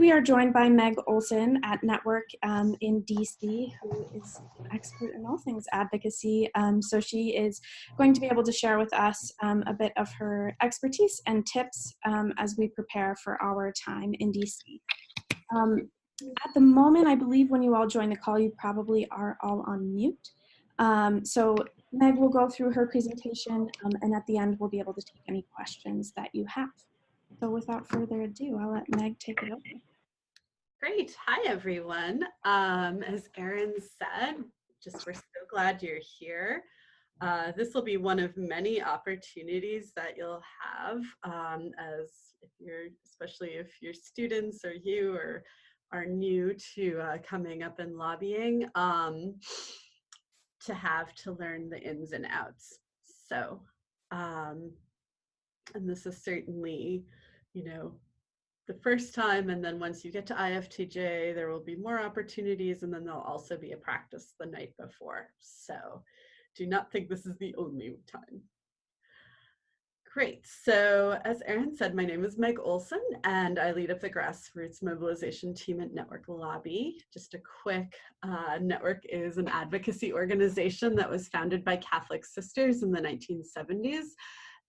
we are joined by Meg Olson at Network in DC, who is an expert in all things advocacy. So she is going to be able to share with us a bit of her expertise and tips as we prepare for our time in DC. At the moment, I believe when you all join the call, you probably are all on mute. So Meg will go through her presentation, and at the end, we'll be able to take any questions that you have. So without further ado, I'll let Meg take it over. Great. Hi, everyone. As Erin said, we're so glad you're here. This will be one of many opportunities that you'll have especially if you're students or you are new to coming up and lobbying, to learn the ins and outs. So, and this is certainly, the first time, and then once you get to IFTJ, there will be more opportunities, and then there'll also be a practice the night before. So do not think this is the only time. Great. So as Erin said, my name is Meg Olson, and I lead up the grassroots mobilization team at Network Lobby. Just a quick, Network is an advocacy organization that was founded by Catholic sisters in the 1970s.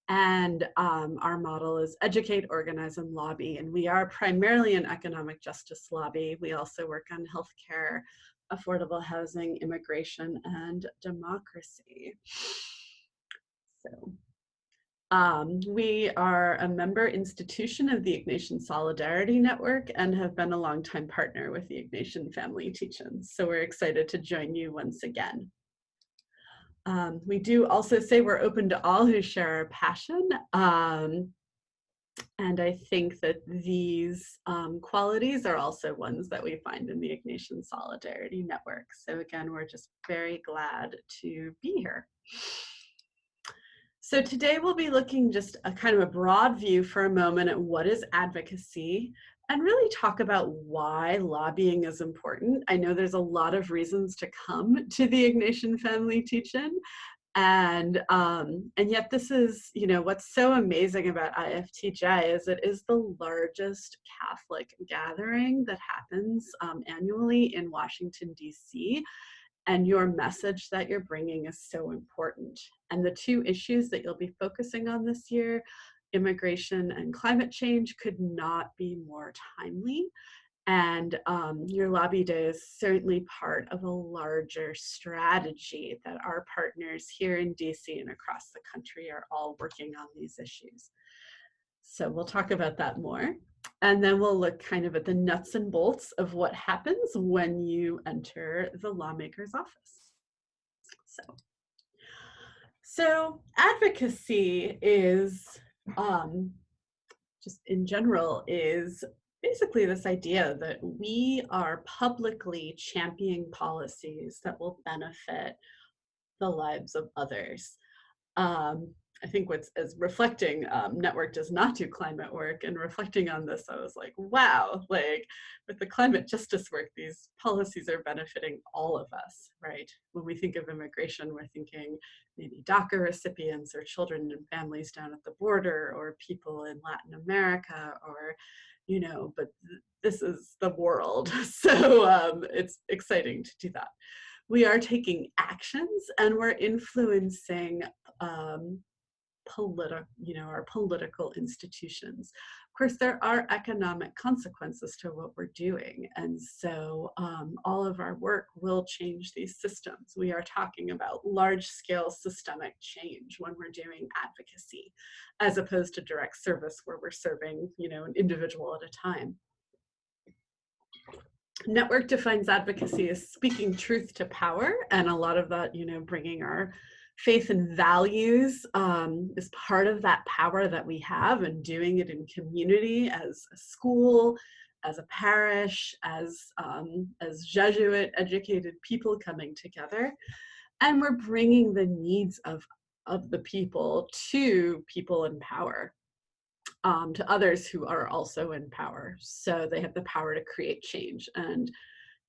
And our model is educate, organize, and lobby. And we are primarily an economic justice lobby. We also work on healthcare, affordable housing, immigration, and democracy. So we are a member institution of the Ignatian Solidarity Network and have been a longtime partner with the Ignatian Family Teach-ins. So we're excited to join you once again. We do also say we're open to all who share our passion. And I think that these qualities are also ones that we find in the Ignatian Solidarity Network. So again, we're just very glad to be here. So today we'll be looking just a kind of a broad view for a moment at what is advocacy, and really talk about why lobbying is important. I know there's a lot of reasons to come to the Ignatian Family Teach-in, and yet this is, what's so amazing about IFTJ is it is the largest Catholic gathering that happens annually in Washington, DC. And your message that you're bringing is so important. And the two issues that you'll be focusing on this year, immigration and climate change, could not be more timely. And your lobby day is certainly part of a larger strategy that our partners here in DC and across the country are all working on these issues. So we'll talk about that more. And then we'll look kind of at the nuts and bolts of what happens when you enter the lawmaker's office. So advocacy is, just in general, is basically this idea that we are publicly championing policies that will benefit the lives of others. I think as reflecting, Network does not do climate work, and reflecting on this, I was like, wow, with the climate justice work, these policies are benefiting all of us, right? When we think of immigration, we're thinking maybe DACA recipients or children and families down at the border or people in Latin America or, but this is the world. So it's exciting to do that. We are taking actions and we're influencing our political institutions. Of course, there are economic consequences to what we're doing. And so all of our work will change these systems. We are talking about large-scale systemic change when we're doing advocacy, as opposed to direct service where we're serving, an individual at a time. Network defines advocacy as speaking truth to power, and a lot of that, bringing our faith and values is part of that power that we have, and doing it in community, as a school, as a parish, as Jesuit educated people coming together. And we're bringing the needs of the people to people in power, to others who are also in power. So they have the power to create change. And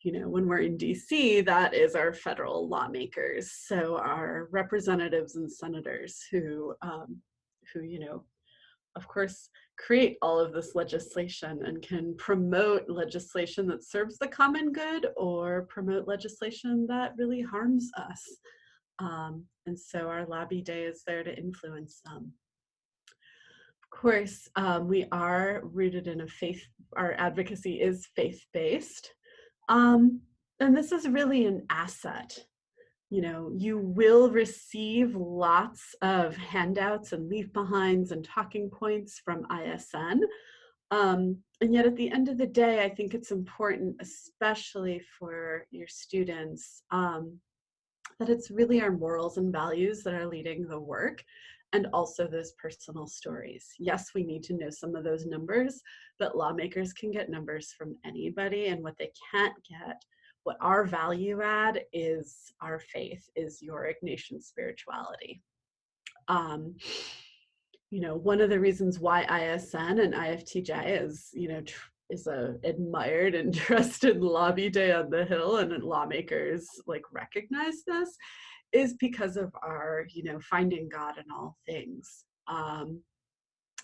when we're in DC, that is our federal lawmakers. So our representatives and senators who of course, create all of this legislation and can promote legislation that serves the common good or promote legislation that really harms us. And so our lobby day is there to influence them. Of course, we are rooted in a faith, our advocacy is faith-based. And this is really an asset. You know, you will receive lots of handouts and leave behinds and talking points from ISN. And yet at the end of the day, I think it's important, especially for your students, that it's really our morals and values that are leading the work, and also those personal stories. Yes, we need to know some of those numbers, but lawmakers can get numbers from anybody, and what they can't get, what our value add is our faith, is your Ignatian spirituality. You know, one of the reasons why ISN and IFTJ is, you know, is a admired and trusted lobby day on the Hill, and lawmakers like recognize this, is because of our, you know, finding God in all things.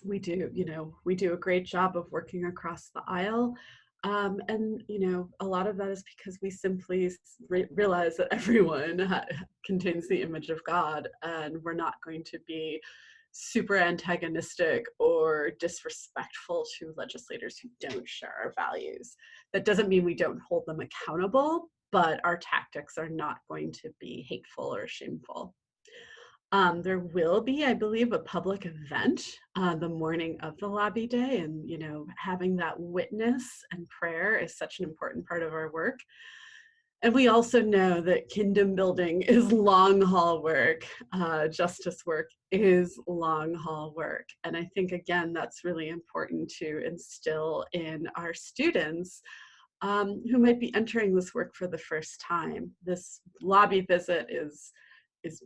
We do, you know, we do a great job of working across the aisle. And, you know, a lot of that is because we simply realize that everyone contains the image of God, and we're not going to be super antagonistic or disrespectful to legislators who don't share our values. That doesn't mean we don't hold them accountable, but our tactics are not going to be hateful or shameful. There will be, I believe, a public event the morning of the lobby day, and, you know, having that witness and prayer is such an important part of our work. And we also know that kingdom building is long haul work. Justice work is long haul work. And I think, again, that's really important to instill in our students who might be entering this work for the first time. This lobby visit is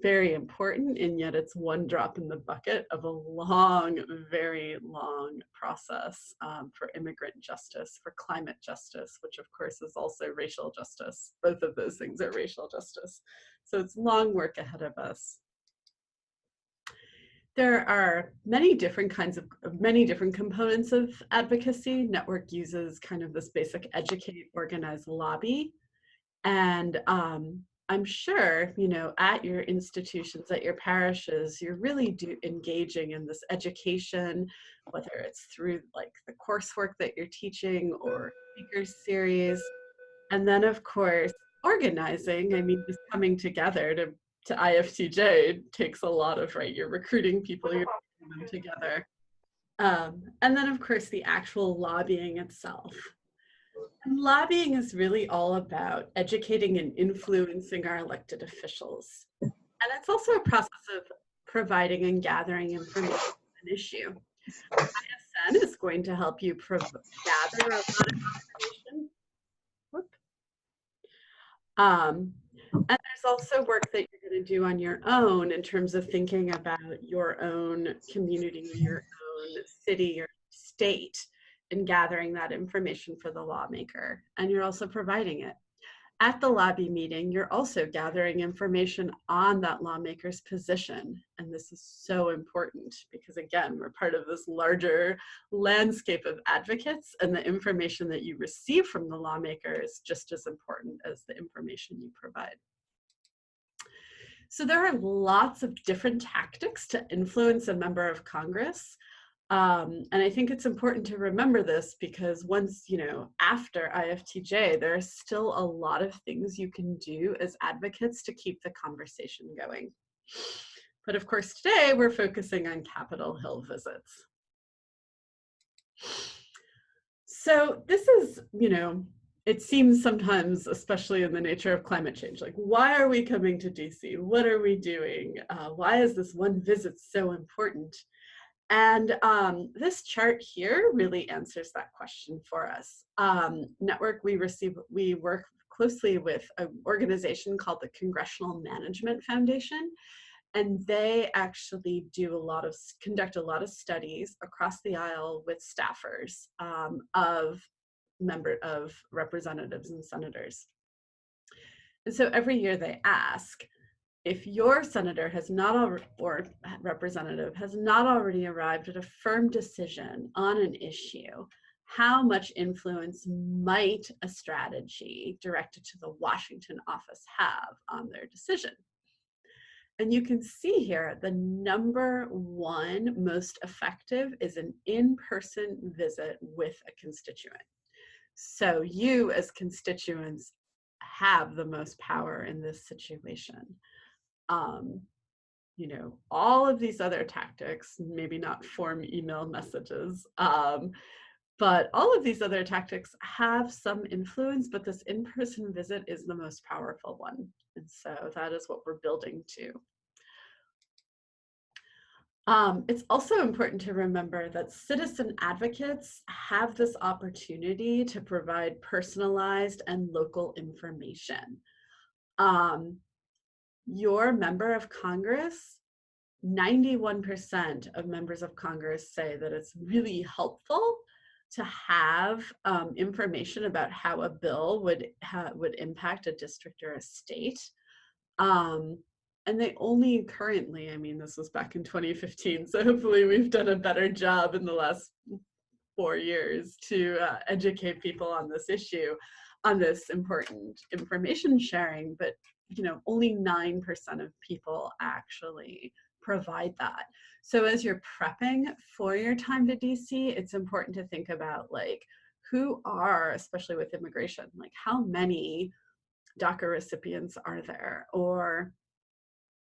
very important, and yet it's one drop in the bucket of a long, very long process for immigrant justice, for climate justice, which of course is also racial justice. Both of those things are racial justice. So it's long work ahead of us. There are many different components of advocacy. Network uses kind of this basic educate, organize, lobby. And I'm sure, you know, at your institutions, at your parishes, you're really engaging in this education, whether it's through like the coursework that you're teaching or speaker series. And then, of course, organizing. I mean, just coming together to IFTJ takes a lot of, right? You're recruiting people, you're putting them together. And then, of course, the actual lobbying itself. And lobbying is really all about educating and influencing our elected officials. And it's also a process of providing and gathering information on an issue. ISN is going to help you gather a lot of information. And there's also work that you're going to do on your own in terms of thinking about your own community, your own city, your state, and gathering that information for the lawmaker. And you're also providing it. At the lobby meeting, you're also gathering information on that lawmaker's position. And this is so important because, again, we're part of this larger landscape of advocates, and the information that you receive from the lawmaker is just as important as the information you provide. So there are lots of different tactics to influence a member of Congress. And I think it's important to remember this because once, you know, after IFTJ, there are still a lot of things you can do as advocates to keep the conversation going. But of course, today we're focusing on Capitol Hill visits. So this is, you know, it seems sometimes, especially in the nature of climate change, like, why are we coming to DC? What are we doing? Why is this one visit so important? And this chart here really answers that question for us. Network, we work closely with an organization called the Congressional Management Foundation, and they actually conduct a lot of studies across the aisle with staffers of representatives and senators. And so every year they ask, if your senator has not or representative has not already arrived at a firm decision on an issue, how much influence might a strategy directed to the Washington office have on their decision? And you can see here the number one most effective is an in-person visit with a constituent. So you as constituents have the most power in this situation. You know, all of these other tactics, maybe not form email messages, but all of these other tactics have some influence, but this in-person visit is the most powerful one. And so that is what we're building to. It's also important to remember that citizen advocates have this opportunity to provide personalized and local information. Your member of Congress, 91% of members of Congress say that it's really helpful to have information about how a bill would impact a district or a state. And they only currently, I mean, this was back in 2015, so hopefully we've done a better job in the last 4 years to educate people on this issue, on this important information sharing, but you know, only 9% of people actually provide that. So as you're prepping for your time to DC, it's important to think about like, who are, especially with immigration, like how many DACA recipients are there? Or,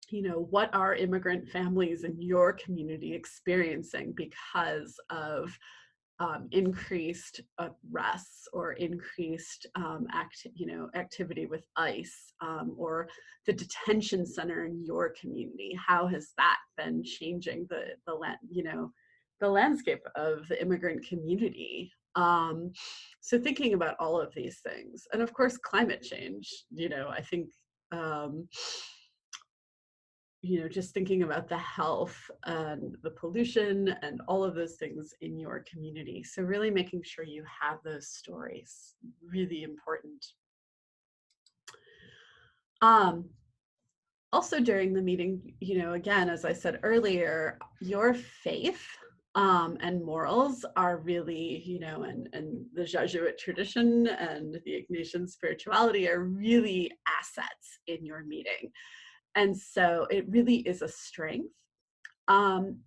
you know, what are immigrant families in your community experiencing because of increased arrests or increased activity with ICE, or the detention center in your community? How has that been changing the landscape of the immigrant community? So thinking about all of these things, and of course climate change. You know, I think you know, just thinking about the health and the pollution and all of those things in your community. So really making sure you have those stories, really important. Also during the meeting, you know, again, as I said earlier, your faith and morals are really, you know, and the Jesuit tradition and the Ignatian spirituality are really assets in your meeting. And so it really is a strength. And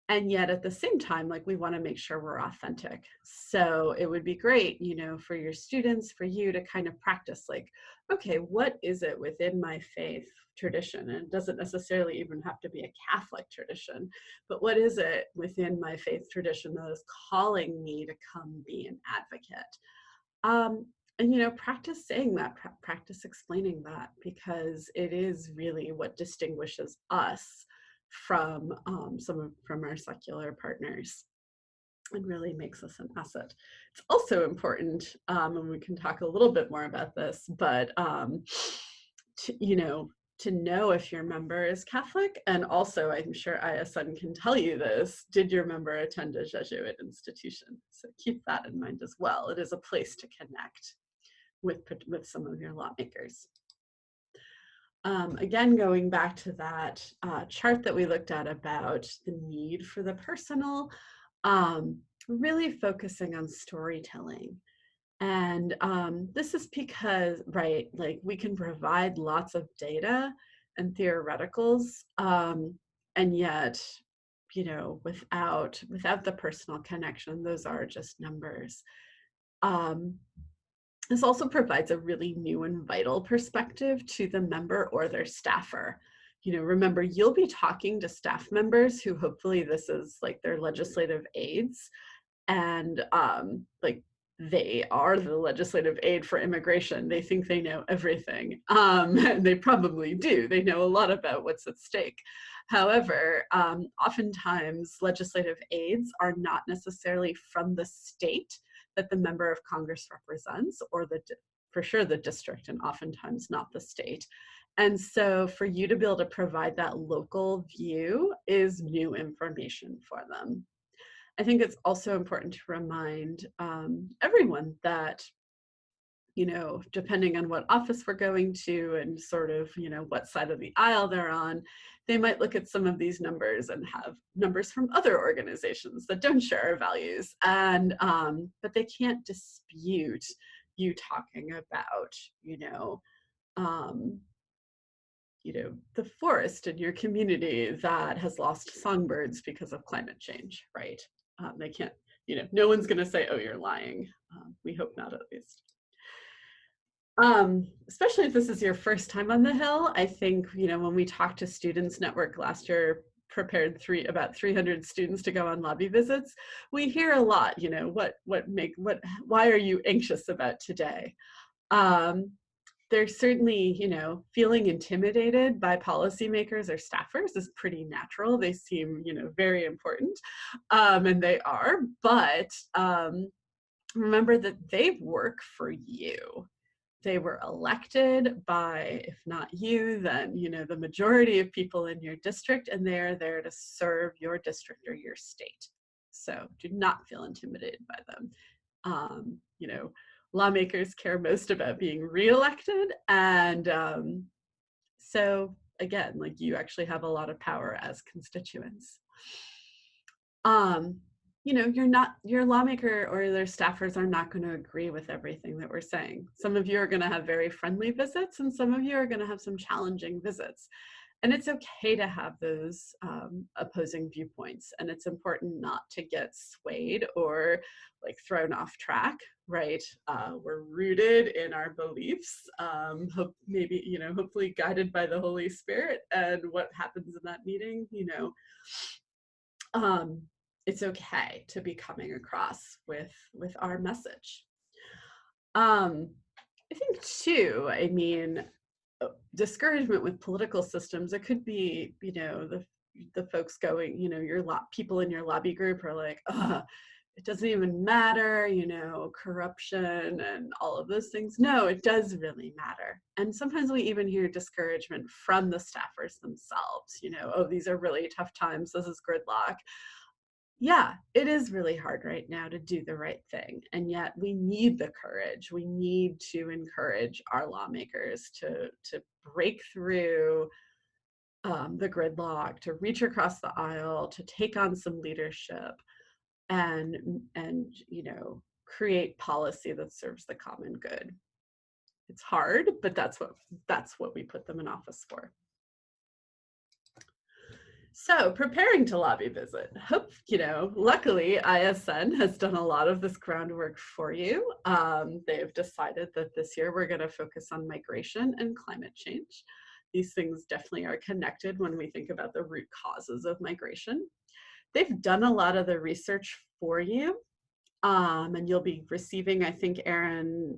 yet at the same time, like, we want to make sure we're authentic. So it would be great, you know, for your students, for you to kind of practice like, okay, what is it within my faith tradition? And it doesn't necessarily even have to be a Catholic tradition, but what is it within my faith tradition that is calling me to come be an advocate? And, you know, practice saying that, practice explaining that, because it is really what distinguishes us from from our secular partners and really makes us an asset. It's also important, and we can talk a little bit more about this, but to know if your member is Catholic. And also, I'm sure ISN can tell you this, did your member attend a Jesuit institution? So keep that in mind as well. It is a place to connect with some of your lawmakers. Again, going back to that chart that we looked at about the need for the personal, really focusing on storytelling. And this is because, right, like, we can provide lots of data and theoreticals, and yet, you know, without the personal connection, those are just numbers. This also provides a really new and vital perspective to the member or their staffer. You know, remember, you'll be talking to staff members who hopefully this is like their legislative aides, and like, they are the legislative aid for immigration. They think they know everything, and they probably do. They know a lot about what's at stake. However, oftentimes legislative aides are not necessarily from the state that the member of Congress represents, or for sure the district, and oftentimes not the state. And so for you to be able to provide that local view is new information for them. I think it's also important to remind everyone that you know, depending on what office we're going to and sort of, you know, what side of the aisle they're on, they might look at some of these numbers and have numbers from other organizations that don't share our values. And, but they can't dispute you talking about, um, the forest in your community that has lost songbirds because of climate change, right? They can't, no one's going to say, oh, you're lying. We hope not, at least. Especially if this is your first time on the Hill, I think, when we talked to Students Network last year, prepared about 300 students to go on lobby visits, we hear a lot, why are you anxious about today? They're certainly, feeling intimidated by policymakers or staffers is pretty natural. They seem, very important, and they are, but remember that they work for you. They were elected by, if not you, then, the majority of people in your district, and they're there to serve your district or your state. So do not feel intimidated by them. Lawmakers care most about being reelected. And so again, like, you actually have a lot of power as constituents. Your lawmaker or their staffers are not going to agree with everything that we're saying. Some of you are going to have very friendly visits, and some of you are going to have some challenging visits. And it's okay to have those opposing viewpoints. And it's important not to get swayed or like thrown off track, right? We're rooted in our beliefs, hopefully guided by the Holy Spirit. And what happens in that meeting, it's okay to be coming across with our message. I think too, discouragement with political systems, it could be, the folks going, people in your lobby group are like, it doesn't even matter, corruption and all of those things. No, it does really matter. And sometimes we even hear discouragement from the staffers themselves, oh, these are really tough times, this is gridlock. Yeah, it is really hard right now to do the right thing. And yet we need the courage. We need to encourage our lawmakers to break through the gridlock, to reach across the aisle, to take on some leadership and create policy that serves the common good. It's hard, but that's what we put them in office for. So preparing to lobby visit. Luckily ISN has done a lot of this groundwork for you. They've decided that this year we're going to focus on migration and climate change. These things definitely are connected when we think about the root causes of migration. They've done a lot of the research for you. And you'll be receiving, I think, Erin,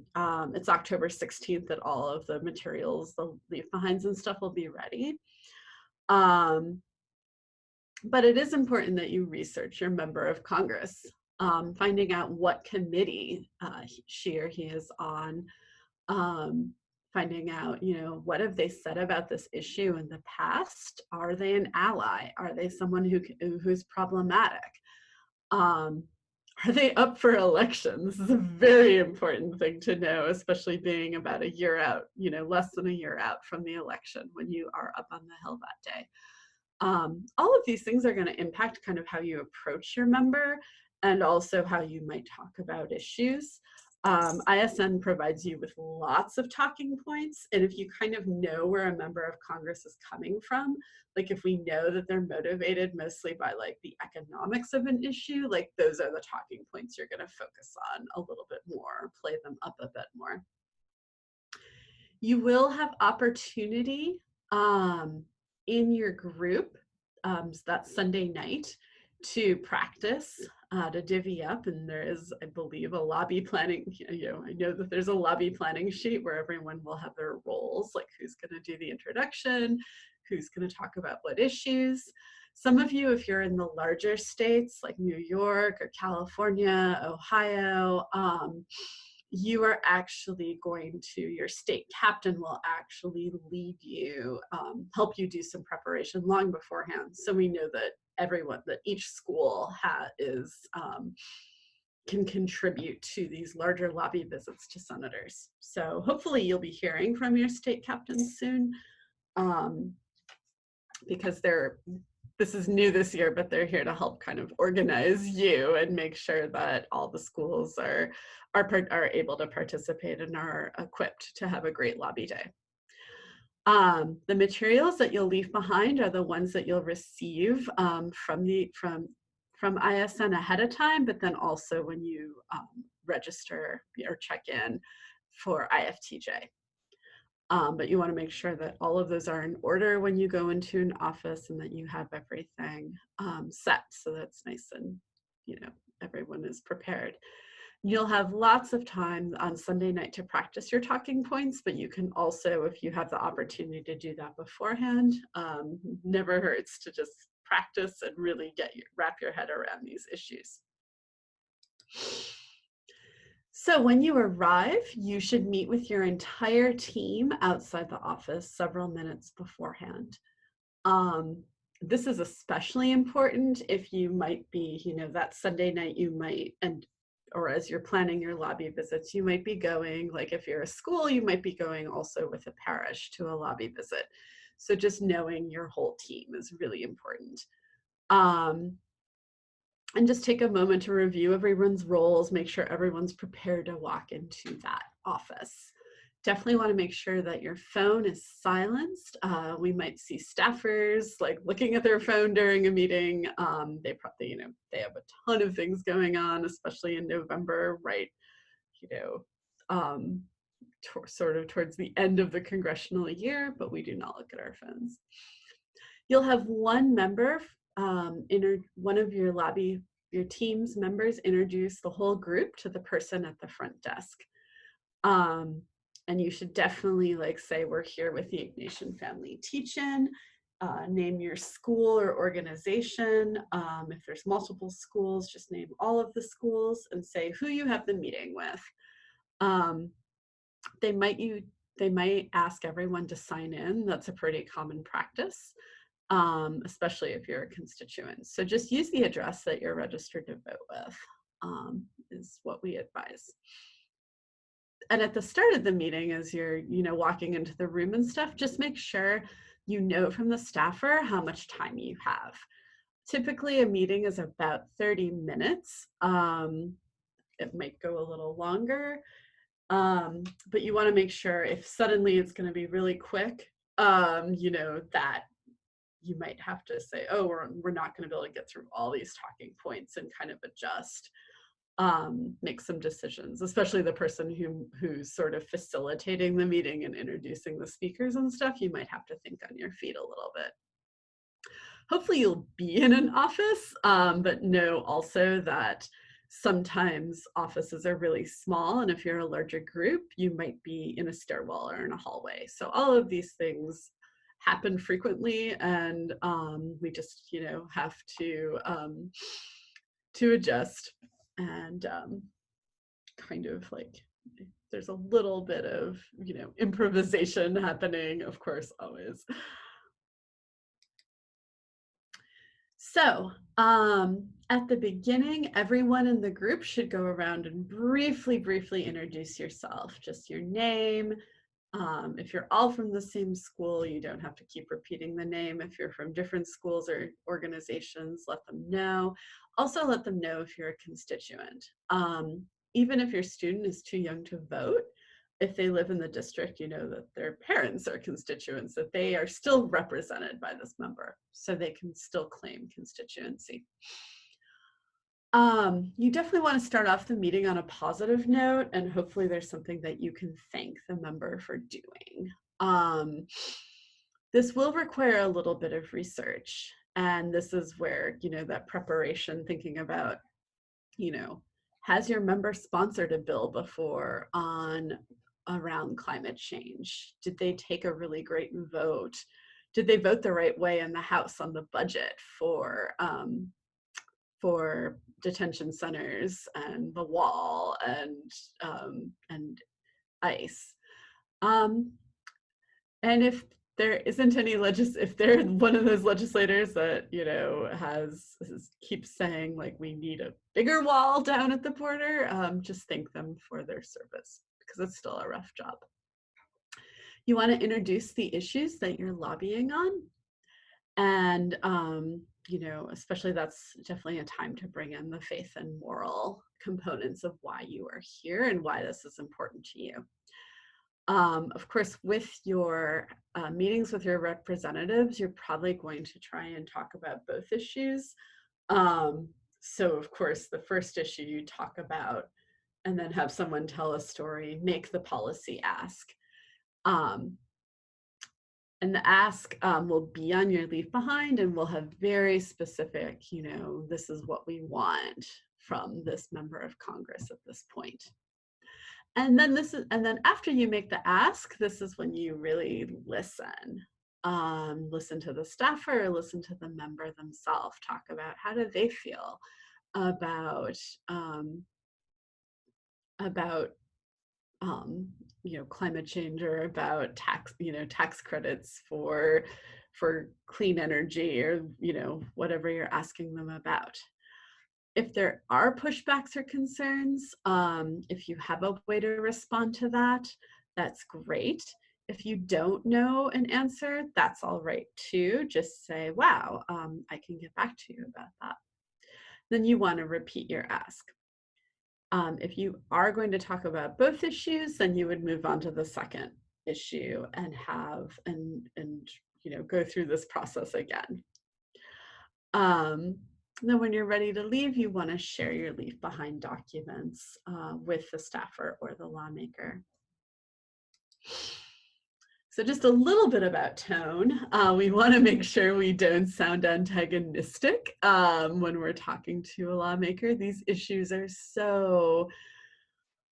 it's October 16th that all of the materials, the leave behinds and stuff will be ready. But it is important that you research your member of Congress, finding out what committee she or he is on, finding out, what have they said about this issue in the past? Are they an ally? Are they someone who's problematic? Are they up for election? This is a very important thing to know, especially being about a year out, less than a year out from the election when you are up on the Hill that day. All of these things are going to impact kind of how you approach your member and also how you might talk about issues. ISN provides you with lots of talking points, and if you kind of know where a member of Congress is coming from, like if we know that they're motivated mostly by like the economics of an issue, like those are the talking points you're going to focus on a little bit more, play them up a bit more. You will have opportunity in your group that Sunday night to practice, to divvy up, and there is, I believe, a lobby planning, I know that there's a lobby planning sheet where everyone will have their roles, like who's going to do the introduction, who's going to talk about what issues. Some of you, if you're in the larger states like New York or California, Ohio, you are actually your state captain will actually lead you, help you do some preparation long beforehand. So we know that that each school is can contribute to these larger lobby visits to senators. So hopefully you'll be hearing from your state captains soon, because this is new this year, but they're here to help kind of organize you and make sure that all the schools are able to participate and are equipped to have a great lobby day. The materials that you'll leave behind are the ones that you'll receive from ISN ahead of time, but then also when you register or check in for IFTJ. But you want to make sure that all of those are in order when you go into an office and that you have everything set, so that's nice and, you know, everyone is prepared. You'll have lots of time on Sunday night to practice your talking points, but you can also, if you have the opportunity to do that beforehand, never hurts to just practice and really wrap your head around these issues. So when you arrive, you should meet with your entire team outside the office several minutes beforehand. This is especially important if you might be, you know, that Sunday night you might, or as you're planning your lobby visits, you might be going, like if you're a school, you might be going also with a parish to a lobby visit. So just knowing your whole team is really important. And just take a moment to review everyone's roles, make sure everyone's prepared to walk into that office. Definitely want to make sure that your phone is silenced. We might see staffers like looking at their phone during a meeting. They probably, you know, they have a ton of things going on, especially in November, right? You know, sort of towards the end of the congressional year, but we do not look at our phones. You'll have one member, one of your team's members introduce the whole group to the person at the front desk. And you should definitely say, we're here with the Ignatian Family Teach-In, name your school or organization. If there's multiple schools, just name all of the schools and say who you have the meeting with. They might ask everyone to sign in. That's a pretty common practice, especially if you're a constituent. So just use the address that you're registered to vote with, is what we advise. And at the start of the meeting, as you're, walking into the room and stuff, just make sure you know from the staffer how much time you have. Typically, a meeting is about 30 minutes. It might go a little longer, but you want to make sure if suddenly it's going to be really quick, that you might have to say, oh, we're not going to be able to get through all these talking points, and kind of adjust, make some decisions, especially the person who's sort of facilitating the meeting and introducing the speakers and stuff. You might have to think on your feet a little bit. Hopefully you'll be in an office, but know also that sometimes offices are really small, and if you're a larger group, you might be in a stairwell or in a hallway. So all of these things happen frequently, and we just have to adjust, and kind of there's a little bit of improvisation happening, of course, always. So at the beginning, everyone in the group should go around and briefly introduce yourself, just your name. If you're all from the same school, you don't have to keep repeating the name. If you're from different schools or organizations, let them know. Also let them know if you're a constituent. Even if your student is too young to vote, if they live in the district, that their parents are constituents, that they are still represented by this member, so they can still claim constituency. You definitely want to start off the meeting on a positive note, and hopefully there's something that you can thank the member for doing. This will require a little bit of research, and this is where, that preparation, thinking about, has your member sponsored a bill before around climate change? Did they take a really great vote? Did they vote the right way in the House on the budget for detention centers and the wall and ICE? And if there isn't any if they're one of those legislators that, keeps saying like we need a bigger wall down at the border, just thank them for their service because it's still a rough job. You want to introduce the issues that you're lobbying on. And, especially that's definitely a time to bring in the faith and moral components of why you are here and why this is important to you. Of course, with your meetings with your representatives, you're probably going to try and talk about both issues. So of course, the first issue you talk about and then have someone tell a story, make the policy ask. And the ask will be on your leave behind and will have very specific, this is what we want from this member of Congress at this point. And then after you make the ask, this is when you really listen. Listen to the staffer, listen to the member themselves, talk about how do they feel about climate change or about tax credits for clean energy or, whatever you're asking them about. If there are pushbacks or concerns, if you have a way to respond to that, that's great. If you don't know an answer, that's all right too. Just say, wow, I can get back to you about that. Then you want to repeat your ask. If you are going to talk about both issues, then you would move on to the second issue and go through this process again. Then when you're ready to leave, you want to share your leave behind documents with the staffer or the lawmaker. So just a little bit about tone. We want to make sure we don't sound antagonistic when we're talking to a lawmaker. These issues are so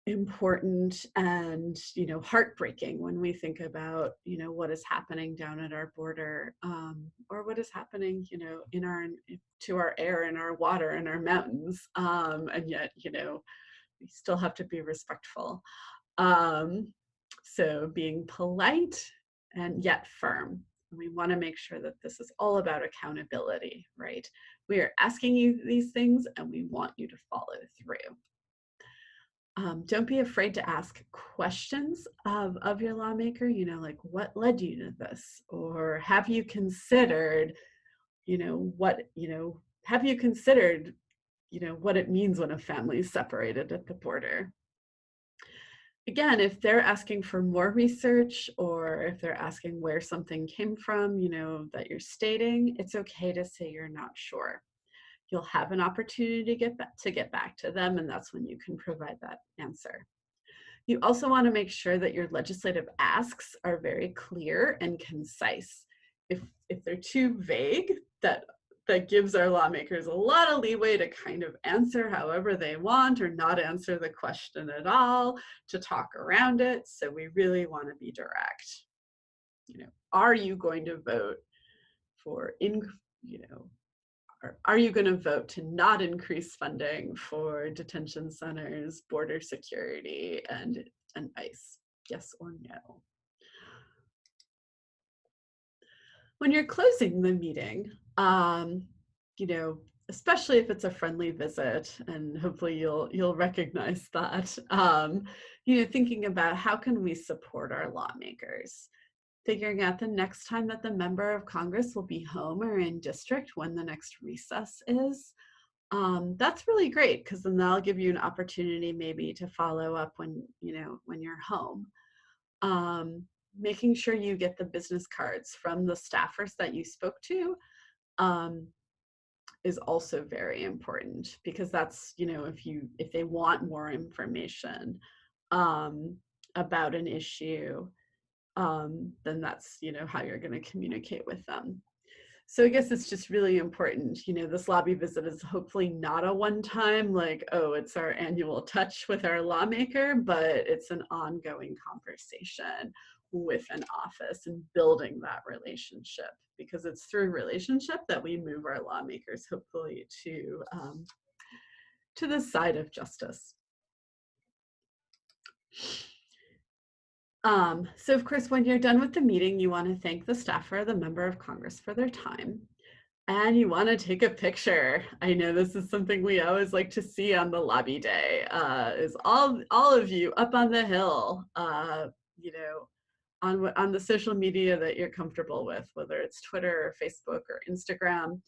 important and heartbreaking when we think about what is happening down at our border, or what is happening to our air and our water and our mountains, and yet we still have to be respectful. So being polite and yet firm. We want to make sure that this is all about accountability, right? We are asking you these things and we want you to follow through. Don't be afraid to ask questions of your lawmaker, like what led you to this? Or have you considered, what it means when a family is separated at the border? Again, if they're asking for more research or if they're asking where something came from, that you're stating, it's okay to say you're not sure. You'll have an opportunity to get back to them, and that's when you can provide that answer. You also want to make sure that your legislative asks are very clear and concise. If they're too vague, that gives our lawmakers a lot of leeway to kind of answer however they want or not answer the question at all, to talk around it. So we really want to be direct. Are you going to vote for are you going to vote to not increase funding for detention centers, border security, and ICE? Yes or no? When you're closing the meeting, especially if it's a friendly visit, and hopefully you'll recognize that, thinking about how can we support our lawmakers? Figuring out the next time that the member of Congress will be home or in district, when the next recess is. That's really great because then that'll give you an opportunity maybe to follow up when you're home. Making sure you get the business cards from the staffers that you spoke to is also very important, because that's, if they want more information about an issue, then that's, how you're going to communicate with them. So I guess it's just really important, this lobby visit is hopefully not a one-time, like, oh, it's our annual touch with our lawmaker, but it's an ongoing conversation with an office and building that relationship, because it's through relationship that we move our lawmakers hopefully to the side of justice. So of course, when you're done with the meeting, you want to thank the staffer, the member of Congress, for their time. And you want to take a picture. I know this is something we always like to see on the lobby day, is all of you up on the hill, you know, on the social media that you're comfortable with, whether it's Twitter or Facebook or Instagram.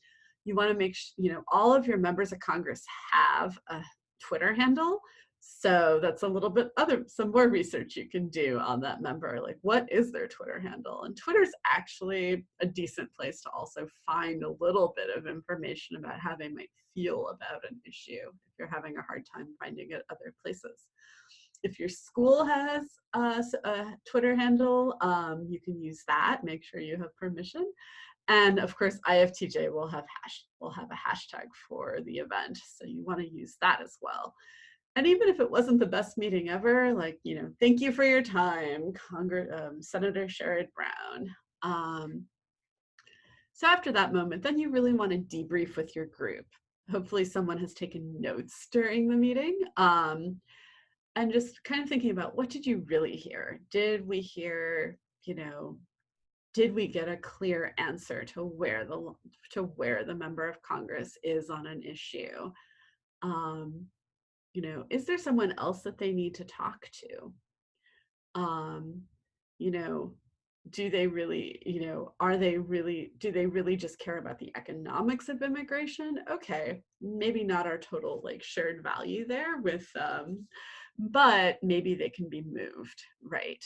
You want to make sure, you know, all of your members of Congress have a Twitter handle. So that's a little bit some more research you can do on that member, like what is their Twitter handle? And Twitter's actually a decent place to also find a little bit of information about how they might feel about an issue if you're having a hard time finding it other places. If your school has a Twitter handle, you can use that. Make sure you have permission. And of course, IFTJ will have a hashtag for the event, so you want to use that as well. And even if it wasn't the best meeting ever, like, you know, thank you for your time, Senator Sherrod Brown. So after that moment, then you really want to debrief with your group. Hopefully someone has taken notes during the meeting. And just kind of thinking about, what did you really hear? Did we hear, you know, did we get a clear answer to where the member of Congress is on an issue? You know, is there someone else that they need to talk to? You know, do they really, you know, do they really just care about the economics of immigration? Okay, maybe not our total like shared value there with, but maybe they can be moved, right?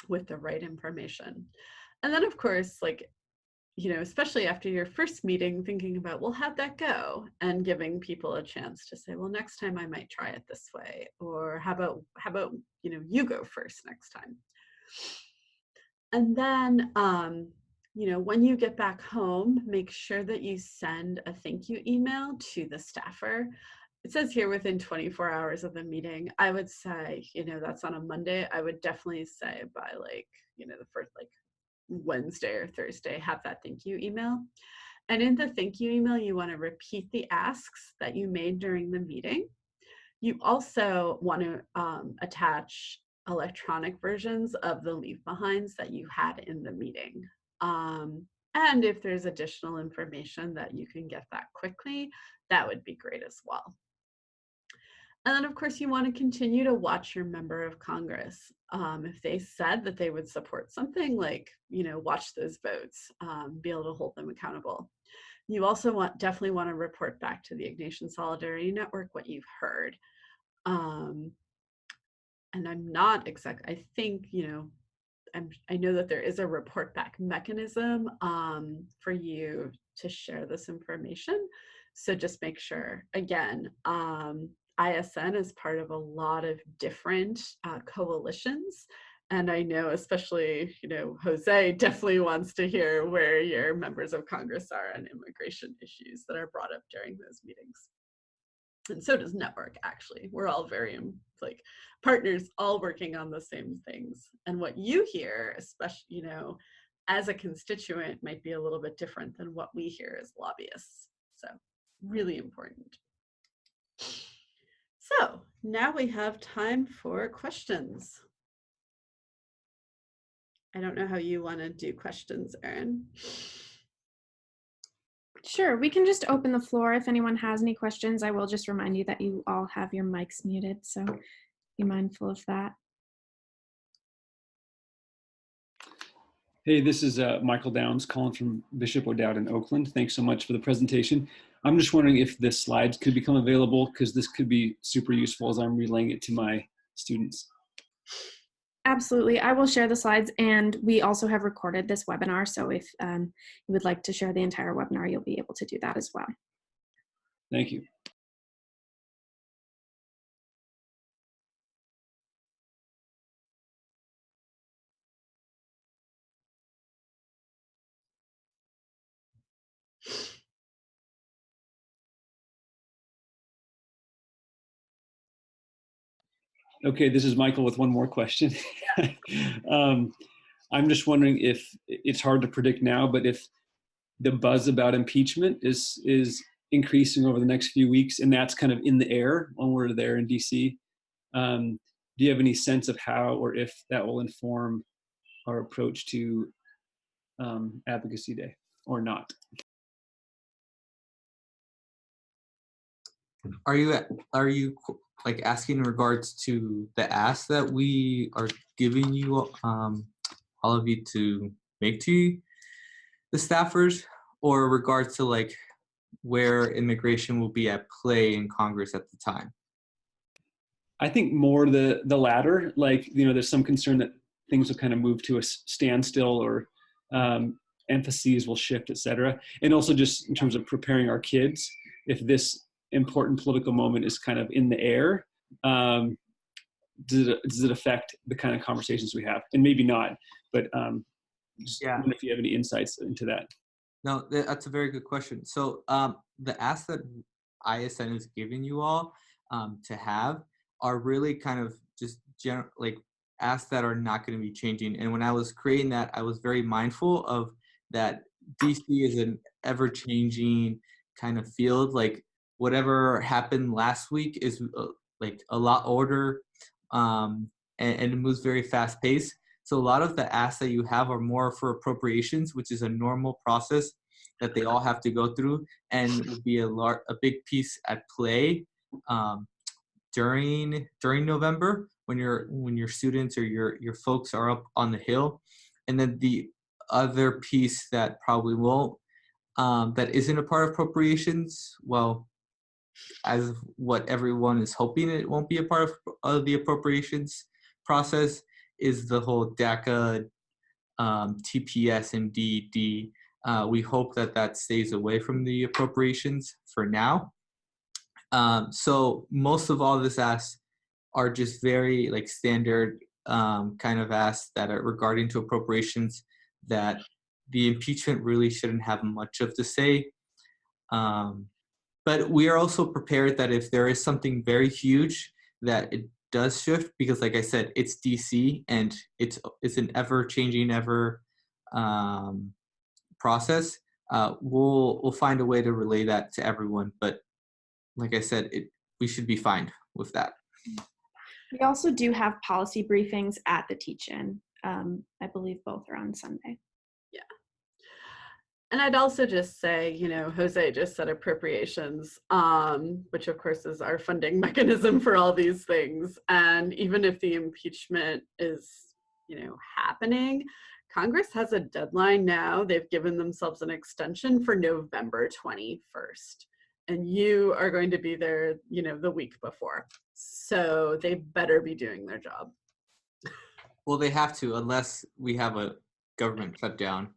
With the right information. And then of course, like, you know, especially after your first meeting, thinking about, well, how'd that go? And giving people a chance to say, well, next time I might try it this way. Or how about, you know, you go first next time. And then, you know, when you get back home, make sure that you send a thank you email to the staffer. It says here within 24 hours of the meeting. I would say, you know, that's on a Monday. I would definitely say by like, you know, the first like Wednesday or Thursday, have that thank you email. And in the thank you email, you want to repeat the asks that you made during the meeting. You also want to attach electronic versions of the leave behinds that you had in the meeting. And if there's additional information that you can get that quickly, that would be great as well. And then of course you want to continue to watch your member of Congress. If they said that they would support something, like, you know, watch those votes, be able to hold them accountable. You also definitely want to report back to the Ignatian Solidarity Network what you've heard. And I'm not I think, you know, I know that there is a report back mechanism for you to share this information. So just make sure, again, ISN is part of a lot of different coalitions. And I know especially, you know, Jose definitely wants to hear where your members of Congress are on immigration issues that are brought up during those meetings. And so does Network, actually. We're all very like partners, all working on the same things. And what you hear, especially, you know, as a constituent, might be a little bit different than what we hear as lobbyists. So really important. So now we have time for questions. I don't know how you want to do questions, Erin. Sure, we can just open the floor. If anyone has any questions, I will just remind you that you all have your mics muted, so be mindful of that. Hey, this is Michael Downs calling from Bishop O'Dowd in Oakland. Thanks so much for the presentation. I'm just wondering if the slides could become available, because this could be super useful as I'm relaying it to my students. Absolutely, I will share the slides, and we also have recorded this webinar, so if you would like to share the entire webinar, you'll be able to do that as well. Thank you. Okay, this is Michael with one more question. I'm just wondering if it's hard to predict now, but if the buzz about impeachment is increasing over the next few weeks, and that's kind of in the air when we're there in DC. do you have any sense of how or if that will inform our approach to Advocacy Day or not? Are you like asking in regards to the ask that we are giving you, all of you, to make to the staffers, or regards to like where immigration will be at play in Congress at the time? I think more the latter. Like, there's some concern that things will kind of move to a standstill, or emphases will shift, et cetera. And also just in terms of preparing our kids, if this important political moment is kind of in the air, does it affect the kind of conversations we have? And maybe not, but just wonder if you have any insights into that. No, that's a very good question. So the ask that ISN is giving you all to have are really kind of just like asks that are not going to be changing. And when I was creating that, I was very mindful of that. DC is an ever-changing kind of field. Like whatever happened last week is like a lot older, and it moves very fast-paced. So a lot of the asks that you have are more for appropriations, which is a normal process that they all have to go through, and will be a big piece at play during November when your students or your folks are up on the Hill. And then the other piece that probably won't, that isn't a part of appropriations, well, as what everyone is hoping it won't be a part of the appropriations process, is the whole DACA, TPS, and DED. We hope that stays away from the appropriations for now. So most of all this asks are just very like standard kind of asks that are regarding to appropriations, that the impeachment really shouldn't have much of to say. But we are also prepared that if there is something very huge, that it does shift, because like I said, it's DC and it's an ever-changing, process. We'll find a way to relay that to everyone. But like I said, we should be fine with that. We also do have policy briefings at the teach-in. I believe both are on Sunday. Yeah. And I'd also just say, Jose just said appropriations, which of course is our funding mechanism for all these things. And even if the impeachment is, happening, Congress has a deadline now. They've given themselves an extension for November 21st. And you are going to be there, the week before. So they better be doing their job. Well, they have to, unless we have a government shutdown,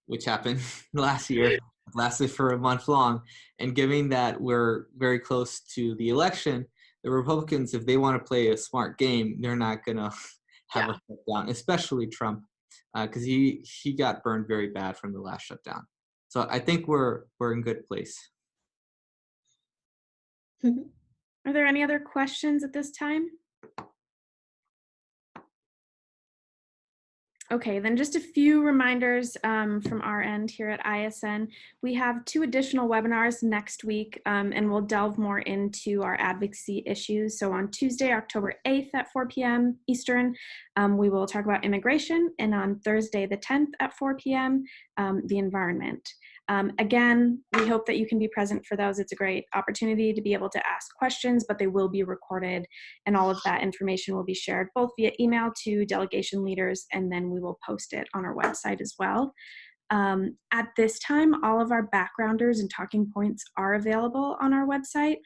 which happened last year, lasted for a month long. And given that we're very close to the election, the Republicans, if they want to play a smart game, they're not going to have a shutdown, especially Trump, because he got burned very bad from the last shutdown. So I think we're in good place. Are there any other questions at this time? Okay, then just a few reminders from our end here at ISN. We have 2 additional webinars next week, and we'll delve more into our advocacy issues. So on Tuesday, October 8th at 4 p.m. Eastern, we will talk about immigration, and on Thursday, the 10th at 4 p.m., the environment. Again, we hope that you can be present for those. It's a great opportunity to be able to ask questions, but they will be recorded, and all of that information will be shared both via email to delegation leaders, and then we will post it on our website as well. At this time, all of our backgrounders and talking points are available on our website.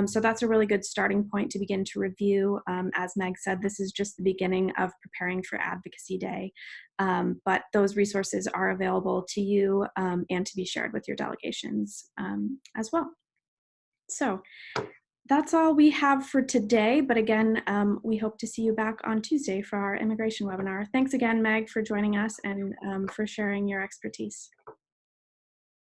So that's a really good starting point to begin to review. As Meg said, this is just the beginning of preparing for Advocacy Day. But those resources are available to you and to be shared with your delegations as well. So that's all we have for today. But again, we hope to see you back on Tuesday for our immigration webinar. Thanks again, Meg, for joining us and for sharing your expertise.